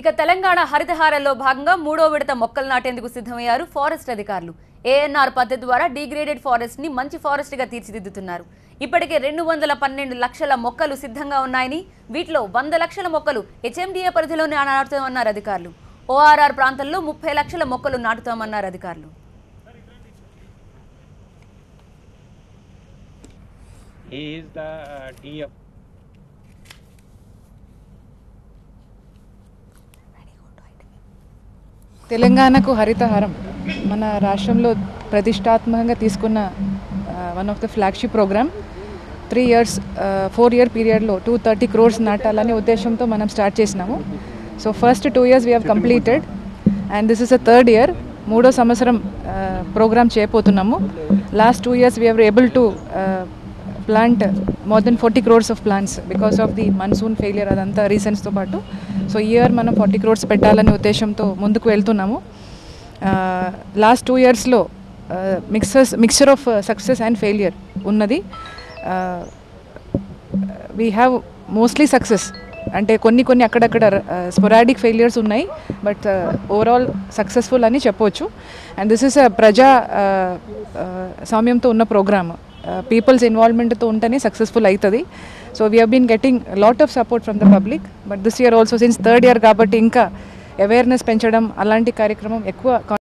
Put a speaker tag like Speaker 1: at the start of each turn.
Speaker 1: ఇక తెలంగాణ హరితహారంలో భాగంగా మూడో విడత మొక్కలు నాటేందుకు సిద్ధమయ్యారు ఫారెస్ట్ అధికారులు. ఏఎన్ఆర్ పద్ధతి ద్వారా డిగ్రేడెడ్ ఫారెస్ట్ ని మంచి ఫారెస్ట్ గా తీర్చిదిద్దుతున్నారు. ఇప్పటికే 212 లక్షల మొక్కలు సిద్ధంగా ఉన్నాయని, వీటిలో 100 లక్షల మొక్కలు హెచ్ఎండిఏ పరిధిలోనే నాటుతామన్నారు అధికారులు. ఓఆర్ఆర్ ప్రాంతంలో 30 లక్షల మొక్కలు నాటుతామన్నారు అధికారులు.
Speaker 2: తెలంగాణకు హరితహారం మన రాష్ట్రంలో ప్రతిష్టాత్మకంగా తీసుకున్న one of the flagship programme. 3 years 4-year పీరియడ్లో 230 crores నాటాలనే ఉద్దేశంతో మనం స్టార్ట్ చేసినాము. So first 2 years we have completed and this is a 3rd year. మూడో సంవత్సరం ప్రోగ్రామ్ చేయబోతున్నాము. Last 2 years we have able to plant more than 40 crores of plants because of the monsoon failure అదంతా రీజన్స్తో పాటు. So ఈ year మనం 40 crores పెట్టాలనే ఉద్దేశంతో ముందుకు వెళ్తున్నాము. లాస్ట్ 2 yearsలో mixture of success and failure ఉన్నది. వీ హ్యావ్ మోస్ట్లీ సక్సెస్, అంటే కొన్ని అక్కడక్కడ స్పొరాడిక్ ఫెయిలియర్స్ ఉన్నాయి, బట్ ఓవరాల్ సక్సెస్ఫుల్ అని చెప్పవచ్చు. అండ్ దిస్ ఇస్ ప్రజా స్వామ్యంతో ఉన్న ప్రోగ్రామ్. పీపుల్స్ ఇన్వాల్వ్మెంట్తో ఉంటేనే సక్సెస్ఫుల్ అవుతుంది. So we have been getting lot of support from the public. But this year also since 3rd year కాబట్టి ఇంకా అవేర్నెస్ పెంచడం అలాంటి కార్యక్రమం ఎక్కువ